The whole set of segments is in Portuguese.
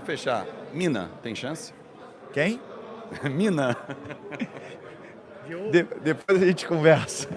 fechar, Mina, tem chance? Quem? Mina. Depois a gente conversa.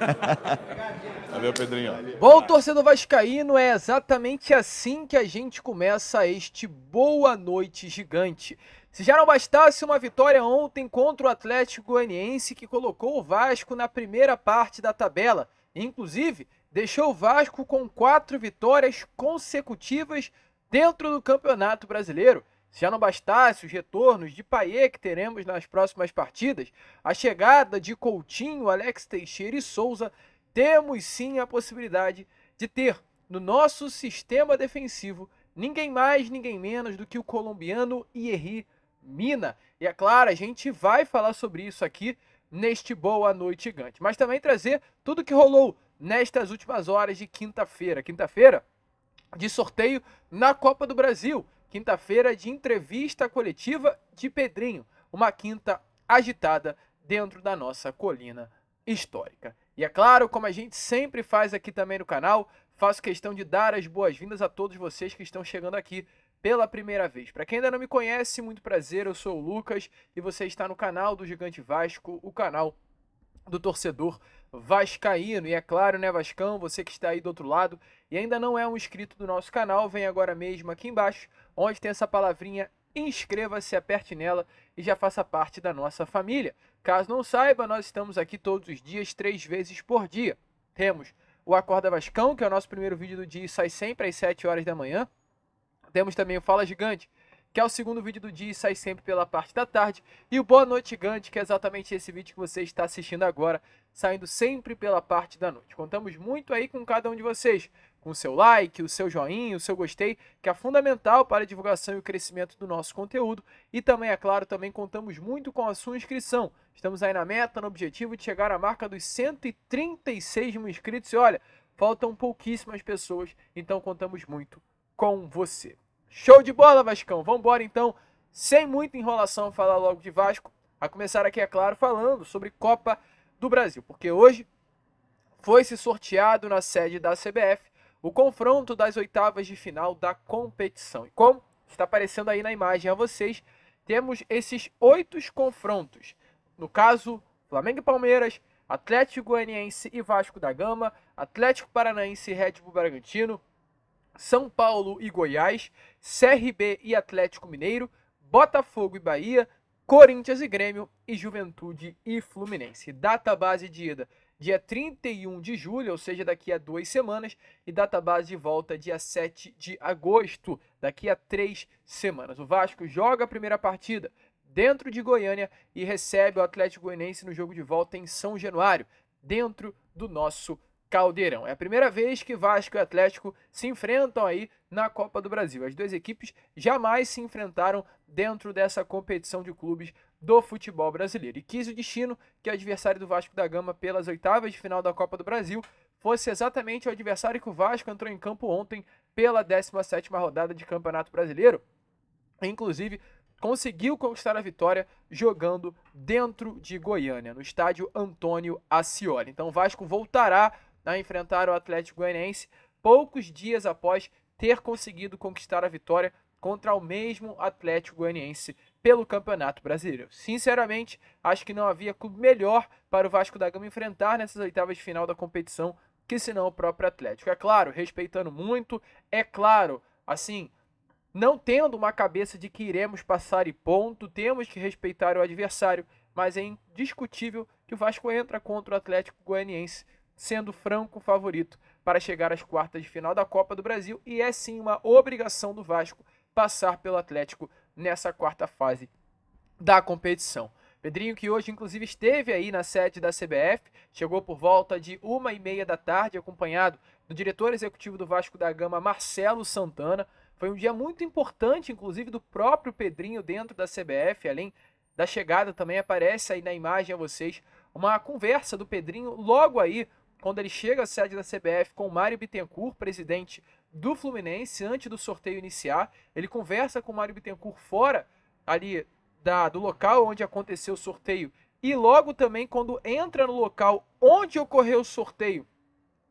Valeu, Pedrinho. Bom, torcedor vascaíno, é exatamente assim que a gente começa este Boa Noite Gigante. Se já não bastasse uma vitória ontem contra o Atlético Goianiense, que colocou o Vasco na primeira parte da tabela, inclusive deixou o Vasco com 4 vitórias consecutivas dentro do Campeonato Brasileiro. Se já não bastasse os retornos de Payet que teremos nas próximas partidas, a chegada de Coutinho, Alex Teixeira e Souza, temos sim a possibilidade de ter no nosso sistema defensivo ninguém mais, ninguém menos do que o colombiano Yerry Mina. E é claro, a gente vai falar sobre isso aqui neste Boa Noite Gigante, mas também trazer tudo que rolou nestas últimas horas de quinta-feira. Quinta-feira de sorteio na Copa do Brasil. Quinta-feira de entrevista coletiva de Pedrinho. Uma quinta agitada dentro da nossa colina histórica. E é claro, como a gente sempre faz aqui também no canal, faço questão de dar as boas-vindas a todos vocês que estão chegando aqui pela primeira vez. Para quem ainda não me conhece, muito prazer, eu sou o Lucas e você está no canal do Gigante Vasco, o canal do torcedor vascaíno. E é claro, né, Vascão, você que está aí do outro lado e ainda não é um inscrito do nosso canal, vem agora mesmo aqui embaixo, onde tem essa palavrinha inscreva-se, aperte nela e já faça parte da nossa família. Caso não saiba, nós estamos aqui todos os dias, 3 vezes por dia. Temos o Acorda Vascão, que é o nosso primeiro vídeo do dia e sai sempre às 7 horas da manhã. Temos também o Fala Gigante, que é o segundo vídeo do dia e sai sempre pela parte da tarde. E o Boa Noite Gigante, que é exatamente esse vídeo que você está assistindo agora, saindo sempre pela parte da noite. Contamos muito aí com cada um de vocês, com o seu like, o seu joinha, o seu gostei, que é fundamental para a divulgação e o crescimento do nosso conteúdo. E também, é claro, também contamos muito com a sua inscrição. Estamos aí na meta, no objetivo de chegar à marca dos 136 mil inscritos. E olha, faltam pouquíssimas pessoas, então contamos muito com você. Show de bola, Vascão! Vamos embora então, sem muita enrolação, falar logo de Vasco. A começar aqui, é claro, falando sobre Copa do Brasil, porque hoje foi-se sorteado na sede da CBF o confronto das oitavas de final da competição. E como está aparecendo aí na imagem a vocês, temos esses 8 confrontos. No caso, Flamengo e Palmeiras, Atlético Goianiense e Vasco da Gama, Atlético Paranaense e Red Bull Bragantino, São Paulo e Goiás, CRB e Atlético Mineiro, Botafogo e Bahia, Corinthians e Grêmio e Juventude e Fluminense. Data base de ida, dia 31 de julho, ou seja, daqui a 2 semanas, e data base de volta, dia 7 de agosto, daqui a 3 semanas. O Vasco joga a primeira partida dentro de Goiânia e recebe o Atlético Goianiense no jogo de volta em São Januário, dentro do nosso Caldeirão. É a primeira vez que Vasco e Atlético se enfrentam aí na Copa do Brasil. As duas equipes jamais se enfrentaram dentro dessa competição de clubes do futebol brasileiro. E quis o destino que o adversário do Vasco da Gama pelas oitavas de final da Copa do Brasil fosse exatamente o adversário que o Vasco entrou em campo ontem pela 17ª rodada de Campeonato Brasileiro. Inclusive, conseguiu conquistar a vitória jogando dentro de Goiânia, no estádio Antônio Ascioli. Então o Vasco voltará a enfrentar o Atlético Goianiense poucos dias após ter conseguido conquistar a vitória contra o mesmo Atlético Goianiense pelo Campeonato Brasileiro. Sinceramente, acho que não havia clube melhor para o Vasco da Gama enfrentar nessas oitavas de final da competição que senão o próprio Atlético. É claro, respeitando muito, é claro, assim, não tendo uma cabeça de que iremos passar e ponto, temos que respeitar o adversário, mas é indiscutível que o Vasco entra contra o Atlético Goianiense sendo franco favorito para chegar às quartas de final da Copa do Brasil, e é sim uma obrigação do Vasco passar pelo Atlético nessa quarta fase da competição. Pedrinho, que hoje inclusive esteve aí na sede da CBF, chegou por volta de 1h30 da tarde, acompanhado do diretor executivo do Vasco da Gama, Marcelo Santana. Foi um dia muito importante, inclusive do próprio Pedrinho dentro da CBF, além da chegada também aparece aí na imagem a vocês uma conversa do Pedrinho logo aí, quando ele chega à sede da CBF com o Mário Bittencourt, presidente do Fluminense, antes do sorteio iniciar. Ele conversa com o Mário Bittencourt fora ali do local onde aconteceu o sorteio. E logo também quando entra no local onde ocorreu o sorteio,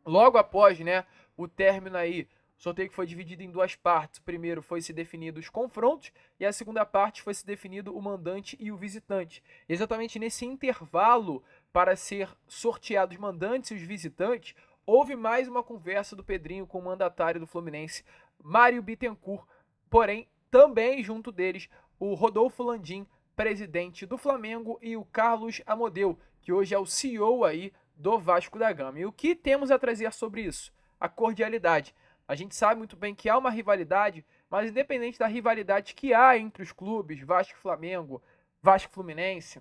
logo após, né, o término aí Sorteio que foi dividido em duas partes. O primeiro foi se definido os confrontos e a segunda parte foi se definido o mandante e o visitante. Exatamente nesse intervalo para ser sorteados os mandantes e os visitantes, houve mais uma conversa do Pedrinho com o mandatário do Fluminense, Mário Bittencourt, porém também junto deles o Rodolfo Landim, presidente do Flamengo, e o Carlos Amodeu, que hoje é o CEO aí do Vasco da Gama. E o que temos a trazer sobre isso? A cordialidade. A gente sabe muito bem que há uma rivalidade, mas independente da rivalidade que há entre os clubes, Vasco e Flamengo, Vasco e Fluminense,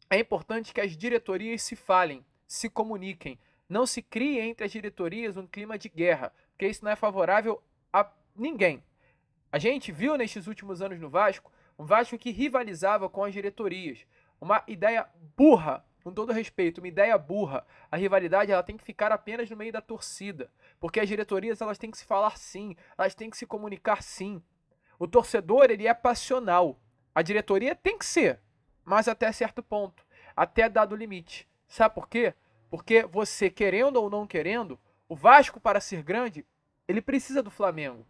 é importante que as diretorias se falem, se comuniquem. Não se crie entre as diretorias um clima de guerra, porque isso não é favorável a ninguém. A gente viu nestes últimos anos no Vasco, um Vasco que rivalizava com as diretorias. Uma ideia burra, com todo respeito, uma ideia burra. A rivalidade ela tem que ficar apenas no meio da torcida, porque as diretorias elas têm que se falar sim, elas têm que se comunicar sim. O torcedor ele é passional, a diretoria tem que ser, mas até certo ponto, até dado limite. Sabe por quê? Porque você, querendo ou não querendo, o Vasco para ser grande, ele precisa do Flamengo.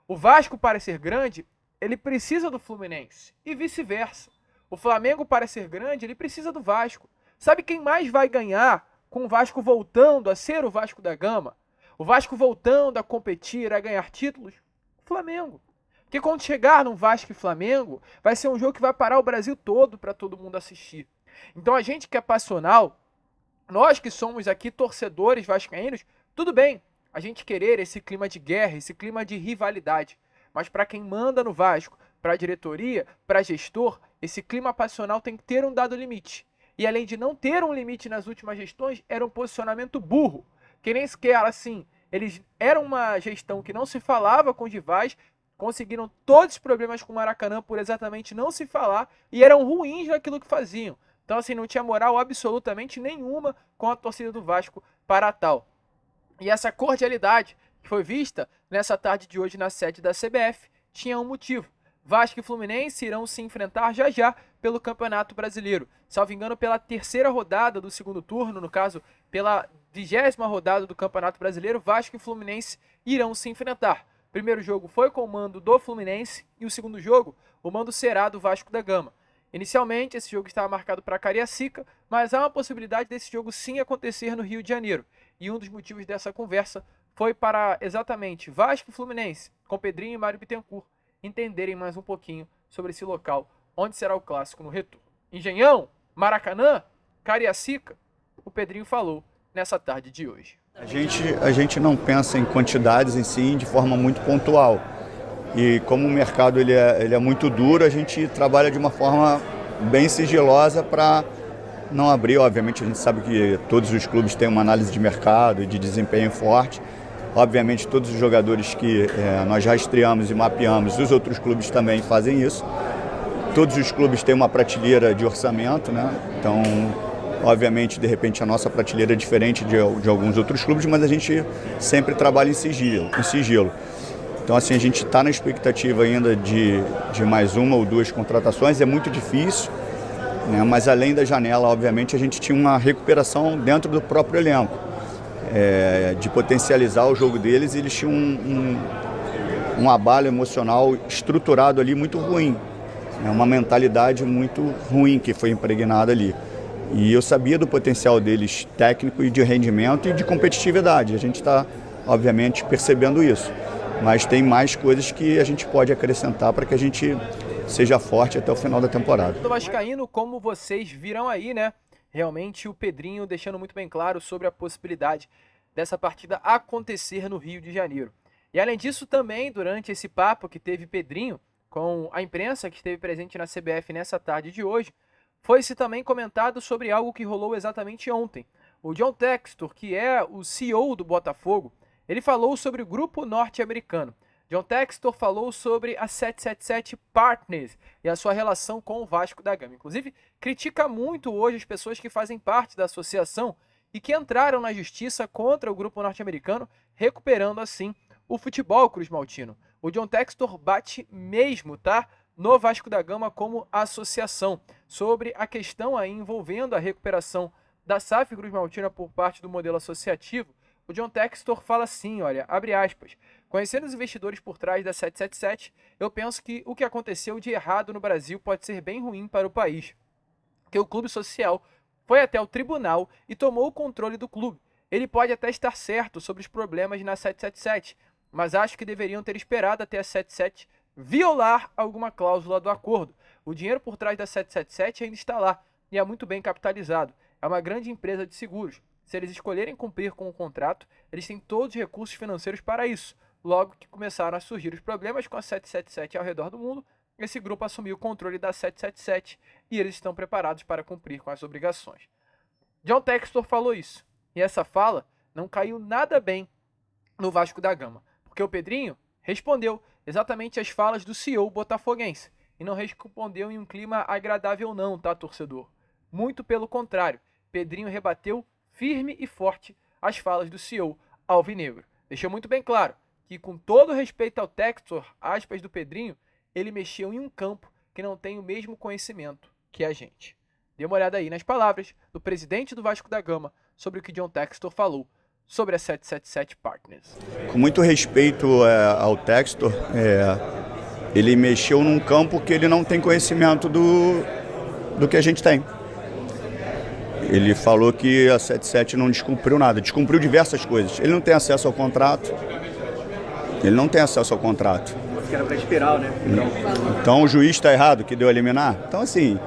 O Vasco para ser grande, ele precisa do Fluminense e vice-versa. O Flamengo para ser grande, ele precisa do Vasco. Sabe quem mais vai ganhar com o Vasco voltando a ser o Vasco da Gama? O Vasco voltando a competir, a ganhar títulos? O Flamengo. Porque quando chegar no Vasco e Flamengo, vai ser um jogo que vai parar o Brasil todo para todo mundo assistir. Então a gente que é passional, nós que somos aqui torcedores vascaínos, tudo bem a gente querer esse clima de guerra, esse clima de rivalidade. Mas para quem manda no Vasco, para a diretoria, para gestor, esse clima passional tem que ter um dado limite. E além de não ter um limite nas últimas gestões, era um posicionamento burro. Que nem sequer, assim, eles eram uma gestão que não se falava com os rivais, conseguiram todos os problemas com o Maracanã por exatamente não se falar e eram ruins naquilo que faziam. Então, assim, não tinha moral absolutamente nenhuma com a torcida do Vasco para tal. E essa cordialidade que foi vista nessa tarde de hoje na sede da CBF tinha um motivo. Vasco e Fluminense irão se enfrentar já já pelo Campeonato Brasileiro. Salvo engano, pela terceira rodada do segundo turno, no caso, pela 20ª rodada do Campeonato Brasileiro, Vasco e Fluminense irão se enfrentar. O primeiro jogo foi com o mando do Fluminense e o segundo jogo, o mando será do Vasco da Gama. Inicialmente, esse jogo estava marcado para Cariacica, mas há uma possibilidade desse jogo sim acontecer no Rio de Janeiro. E um dos motivos dessa conversa foi para exatamente Vasco e Fluminense, com Pedrinho e Mário Bittencourt, entenderem mais um pouquinho sobre esse local, onde será o clássico no retorno. Engenhão, Maracanã, Cariacica, o Pedrinho falou nessa tarde de hoje. A gente não pensa em quantidades em si de forma muito pontual. E como o mercado ele é muito duro, a gente trabalha de uma forma bem sigilosa para não abrir. Obviamente a gente sabe que todos os clubes têm uma análise de mercado e de desempenho forte. Obviamente todos os jogadores que nós já estreamos e mapeamos, os outros clubes também fazem isso. Todos os clubes têm uma prateleira de orçamento, né? Então, obviamente, de repente a nossa prateleira é diferente de alguns outros clubes, mas a gente sempre trabalha em sigilo. Então, assim, a gente está na expectativa ainda de mais uma ou duas contratações. É muito difícil, né? Mas além da janela, obviamente, a gente tinha uma recuperação dentro do próprio elenco, de potencializar o jogo deles. Eles tinham um abalo emocional estruturado ali muito ruim, né? Uma mentalidade muito ruim que foi impregnada ali. E eu sabia do potencial deles técnico e de rendimento e de competitividade. A gente está, obviamente, percebendo isso. Mas tem mais coisas que a gente pode acrescentar para que a gente seja forte até o final da temporada. Do vascaíno, como vocês viram aí, né? Realmente o Pedrinho deixando muito bem claro sobre a possibilidade dessa partida acontecer no Rio de Janeiro. E além disso também, durante esse papo que teve Pedrinho com a imprensa que esteve presente na CBF nessa tarde de hoje, foi-se também comentado sobre algo que rolou exatamente ontem. O John Textor, que é o CEO do Botafogo, ele falou sobre o grupo norte-americano. John Textor falou sobre a 777 Partners e a sua relação com o Vasco da Gama. Inclusive, critica muito hoje as pessoas que fazem parte da associação e que entraram na justiça contra o grupo norte-americano, recuperando assim o futebol cruz-maltino. O John Textor bate mesmo, tá? No Vasco da Gama como associação, sobre a questão aí envolvendo a recuperação da SAF Cruz-Maltina por parte do modelo associativo. o John Textor fala assim, olha, abre aspas, conhecendo os investidores por trás da 777, eu penso que o que aconteceu de errado no Brasil pode ser bem ruim para o país. Que o clube social foi até o tribunal e tomou o controle do clube. Ele pode até estar certo sobre os problemas na 777, mas acho que deveriam ter esperado até a 77 violar alguma cláusula do acordo. O dinheiro por trás da 777 ainda está lá e é muito bem capitalizado. É uma grande empresa de seguros. Se eles escolherem cumprir com o contrato, eles têm todos os recursos financeiros para isso. Logo que começaram a surgir os problemas com a 777 ao redor do mundo, esse grupo assumiu o controle da 777 e eles estão preparados para cumprir com as obrigações. John Textor falou isso, e essa fala não caiu nada bem no Vasco da Gama, porque o Pedrinho respondeu exatamente as falas do CEO botafoguense, e não respondeu em um clima agradável não, tá, torcedor? Muito pelo contrário, Pedrinho rebateu firme e forte as falas do CEO alvinegro. Deixou muito bem claro que, com todo respeito ao Textor, aspas do Pedrinho, ele mexeu em um campo que não tem o mesmo conhecimento que a gente. Dê uma olhada aí nas palavras do presidente do Vasco da Gama sobre o que John Textor falou sobre a 777 Partners. Com muito respeito ao Textor, ele mexeu num campo que ele não tem conhecimento do que a gente tem. Ele falou que a 77 não descumpriu nada, descumpriu diversas coisas. Ele não tem acesso ao contrato. Que era para espiral, né? Então o juiz está errado que deu a liminar? Então, assim,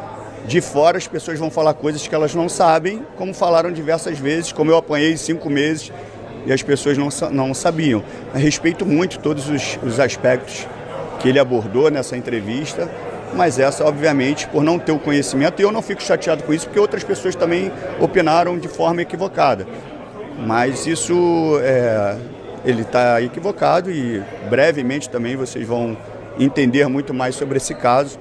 de fora as pessoas vão falar coisas que elas não sabem, como falaram diversas vezes, como eu apanhei 5 meses e as pessoas não sabiam. Eu respeito muito todos os aspectos que ele abordou nessa entrevista, mas essa, obviamente, por não ter o conhecimento, e eu não fico chateado com isso, porque outras pessoas também opinaram de forma equivocada. Mas isso, ele está equivocado e brevemente também vocês vão entender muito mais sobre esse caso.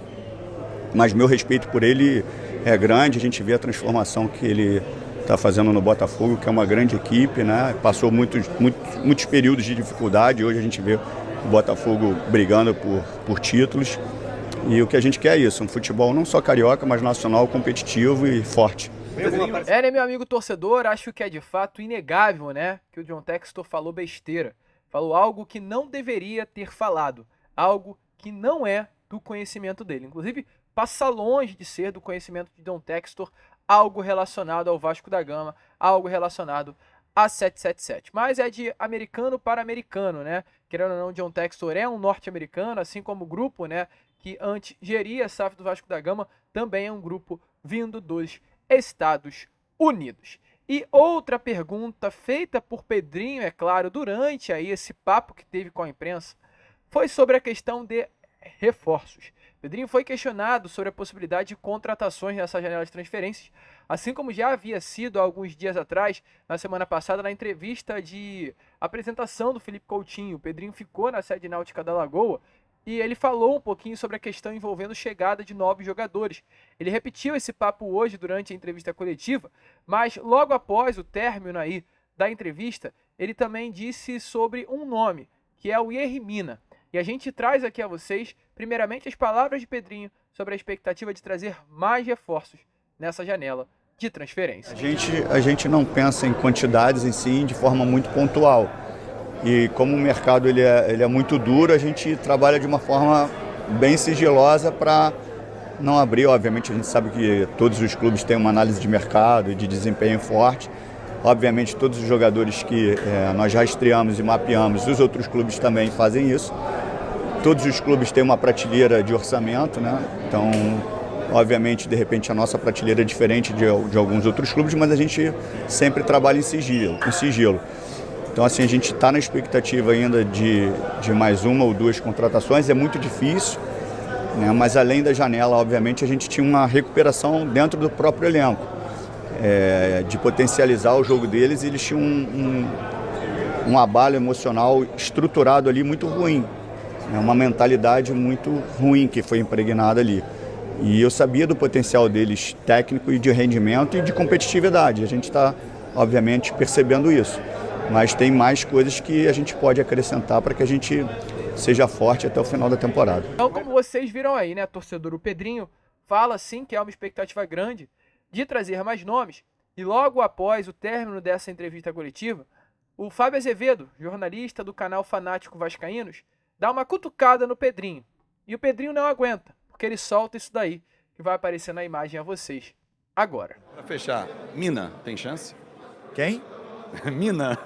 Mas meu respeito por ele é grande, a gente vê a transformação que ele está fazendo no Botafogo, que é uma grande equipe, né? Passou muitos períodos de dificuldade, hoje a gente vê o Botafogo brigando por títulos. E o que a gente quer é isso, um futebol não só carioca, mas nacional, competitivo e forte. Né, meu amigo torcedor, acho que é de fato inegável, né, que o John Textor falou besteira. Falou algo que não deveria ter falado, algo que não é do conhecimento dele. Inclusive, passa longe de ser do conhecimento de John Textor algo relacionado ao Vasco da Gama, algo relacionado a 777. Mas é de americano para americano, né? Querendo ou não, John Textor é um norte-americano, assim como o grupo, né, que antes geria a SAF do Vasco da Gama, também é um grupo vindo dos Estados Unidos. E outra pergunta feita por Pedrinho, é claro, durante aí esse papo que teve com a imprensa, foi sobre a questão de reforços. Pedrinho foi questionado sobre a possibilidade de contratações nessa janela de transferências, assim como já havia sido há alguns dias atrás, na semana passada, na entrevista de apresentação do Felipe Coutinho. O Pedrinho ficou na sede náutica da Lagoa e ele falou um pouquinho sobre a questão envolvendo chegada de novos jogadores. Ele repetiu esse papo hoje durante a entrevista coletiva, mas logo após o término aí da entrevista, ele também disse sobre um nome, que é o Yerry Mina. E a gente traz aqui a vocês, primeiramente, as palavras de Pedrinho sobre a expectativa de trazer mais reforços nessa janela de transferência. A gente não pensa em quantidades em si de forma muito pontual. E como o mercado ele é muito duro, a gente trabalha de uma forma bem sigilosa para não abrir. Obviamente, a gente sabe que todos os clubes têm uma análise de mercado e de desempenho forte. Obviamente, todos os jogadores que nós já estreamos e mapeamos, os outros clubes também fazem isso. Todos os clubes têm uma prateleira de orçamento, né? Então, obviamente, de repente, a nossa prateleira é diferente de alguns outros clubes, mas a gente sempre trabalha em sigilo. Então, assim, a gente está na expectativa ainda de mais uma ou duas contratações. É muito difícil, né? Mas além da janela, obviamente, a gente tinha uma recuperação dentro do próprio elenco, de potencializar o jogo deles. E eles tinham um abalo emocional estruturado ali muito ruim, né? Uma mentalidade muito ruim que foi impregnada ali. E eu sabia do potencial deles técnico e de rendimento e de competitividade. A gente está, obviamente, percebendo isso. Mas tem mais coisas que a gente pode acrescentar para que a gente seja forte até o final da temporada. Então, como vocês viram aí, né, torcedor, o Pedrinho fala sim que é uma expectativa grande de trazer mais nomes. E logo após o término dessa entrevista coletiva, o Fábio Azevedo, jornalista do canal Fanático Vascaínos, dá uma cutucada no Pedrinho. E o Pedrinho não aguenta, porque ele solta isso daí, que vai aparecer na imagem a vocês agora. Para fechar, Mina, tem chance? Quem? Mina.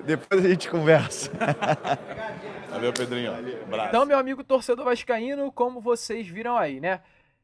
Depois a gente conversa. Valeu, Pedrinho. Abraço. Então, meu amigo torcedor vascaíno, como vocês viram aí, né?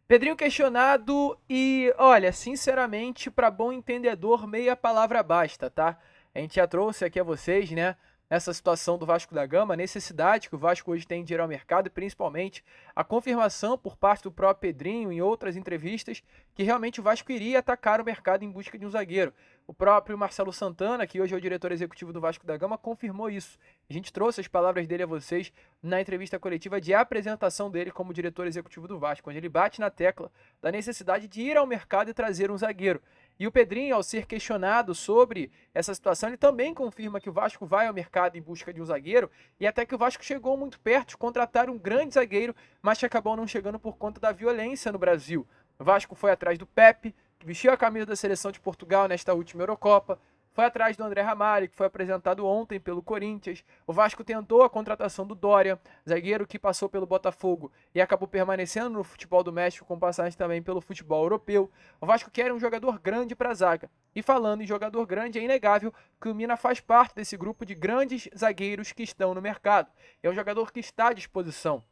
Pedrinho questionado e, olha, sinceramente, para bom entendedor, meia palavra basta, tá? A gente já trouxe aqui a vocês, né, essa situação do Vasco da Gama, a necessidade que o Vasco hoje tem de ir ao mercado e principalmente a confirmação por parte do próprio Pedrinho em outras entrevistas que realmente o Vasco iria atacar o mercado em busca de um zagueiro. O próprio Marcelo Santana, que hoje é o diretor executivo do Vasco da Gama, confirmou isso. A gente trouxe as palavras dele a vocês na entrevista coletiva de apresentação dele como diretor executivo do Vasco, onde ele bate na tecla da necessidade de ir ao mercado e trazer um zagueiro. E o Pedrinho, ao ser questionado sobre essa situação, ele também confirma que o Vasco vai ao mercado em busca de um zagueiro e até que o Vasco chegou muito perto de contratar um grande zagueiro, mas que acabou não chegando por conta da violência no Brasil. O Vasco foi atrás do Pepe, que vestiu a camisa da seleção de Portugal nesta última Eurocopa, foi atrás do André Ramalho, que foi apresentado ontem pelo Corinthians. O Vasco tentou a contratação do Dória, zagueiro que passou pelo Botafogo e acabou permanecendo no futebol do México, com passagem também pelo futebol europeu. O Vasco quer um jogador grande para a zaga. E falando em jogador grande, é inegável que o Mina faz parte desse grupo de grandes zagueiros que estão no mercado. É um jogador que está à disposição.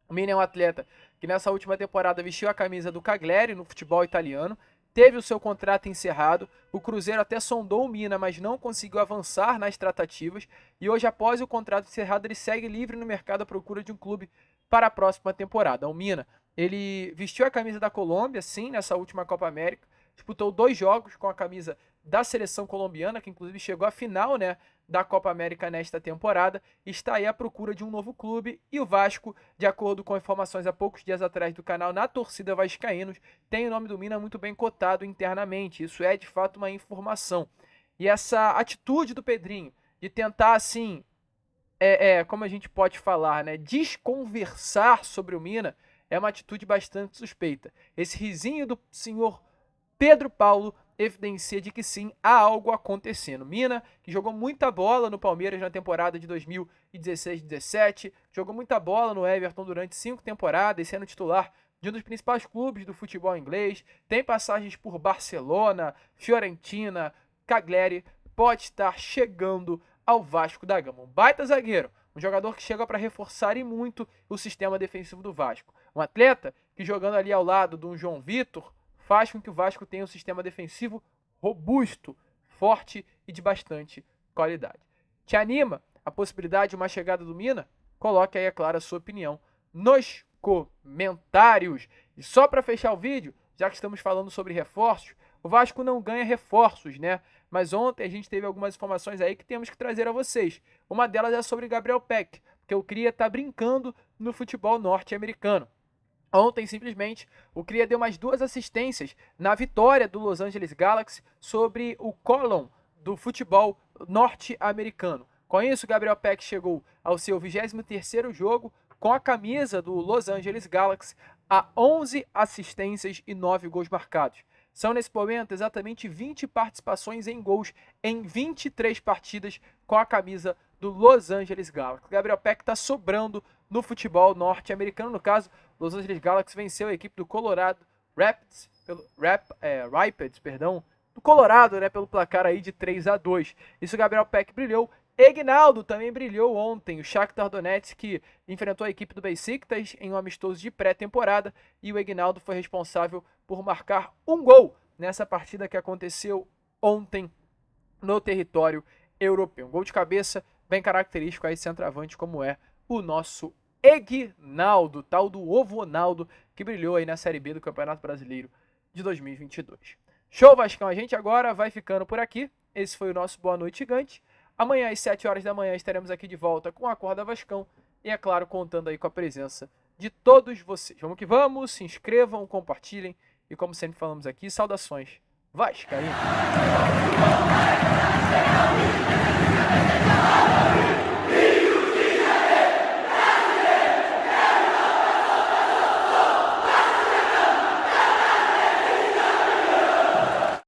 O Mina é um atleta que nessa última temporada vestiu a camisa do Cagliari no futebol italiano, teve o seu contrato encerrado, o Cruzeiro até sondou o Mina, mas não conseguiu avançar nas tratativas, e hoje, após o contrato encerrado, ele segue livre no mercado à procura de um clube para a próxima temporada. O Mina, ele vestiu a camisa da Colômbia, sim, nessa última Copa América, disputou 2 jogos com a camisa da seleção colombiana, que inclusive chegou à final, né, da Copa América nesta temporada, está aí à procura de um novo clube, e o Vasco, de acordo com informações há poucos dias atrás do canal Na Torcida Vascaínos, tem o nome do Mina muito bem cotado internamente. Isso é de fato uma informação. E essa atitude do Pedrinho de tentar, assim, como a gente pode falar, né, desconversar sobre o Mina, é uma atitude bastante suspeita. Esse risinho do senhor Pedro Paulo evidencia de que sim, há algo acontecendo. Mina, que jogou muita bola no Palmeiras na temporada de 2016-17, jogou muita bola no Everton durante 5 temporadas, sendo titular de um dos principais clubes do futebol inglês, tem passagens por Barcelona, Fiorentina, Cagliari, pode estar chegando ao Vasco da Gama. Um baita zagueiro, um jogador que chega para reforçar e muito o sistema defensivo do Vasco. Um atleta que, jogando ali ao lado de um João Vitor, faz com que o Vasco tenha um sistema defensivo robusto, forte e de bastante qualidade. Te anima a possibilidade de uma chegada do Mina? Coloque aí, é claro, a sua opinião nos comentários. E só para fechar o vídeo, já que estamos falando sobre reforços, o Vasco não ganha reforços, né? Mas ontem a gente teve algumas informações aí que temos que trazer a vocês. Uma delas é sobre Gabriel Peck, porque o Cria está brincando no futebol norte-americano. Ontem, simplesmente, o Cria deu mais 2 assistências na vitória do Los Angeles Galaxy sobre o Colón do futebol norte-americano. Com isso, Gabriel Peck chegou ao seu 23º jogo com a camisa do Los Angeles Galaxy a 11 assistências e 9 gols marcados. São, nesse momento, exatamente 20 participações em gols em 23 partidas com a camisa do Los Angeles Galaxy. Gabriel Peck está sobrando no futebol norte-americano. No caso, Los Angeles Galaxy venceu a equipe do Colorado Rapids, do Colorado, né, pelo placar aí de 3-2. Isso, Gabriel Peck brilhou. Egnaldo também brilhou ontem. O Shakhtar Donetsk, que enfrentou a equipe do Besiktas em um amistoso de pré-temporada, e o Egnaldo foi responsável por marcar um gol nessa partida que aconteceu ontem no território europeu. Um gol de cabeça bem característico aí, centroavante, como é o nosso Egnaldo, tal do Ovonaldo, que brilhou aí na Série B do Campeonato Brasileiro de 2022. Show, Vascão! A gente agora vai ficando por aqui. Esse foi o nosso Boa Noite Gigante. Amanhã, às 7 horas da manhã, estaremos aqui de volta com a Acorda Vascão e, é claro, contando aí com a presença de todos vocês. Vamos que vamos, se inscrevam, compartilhem e, como sempre falamos aqui, saudações vascaínas!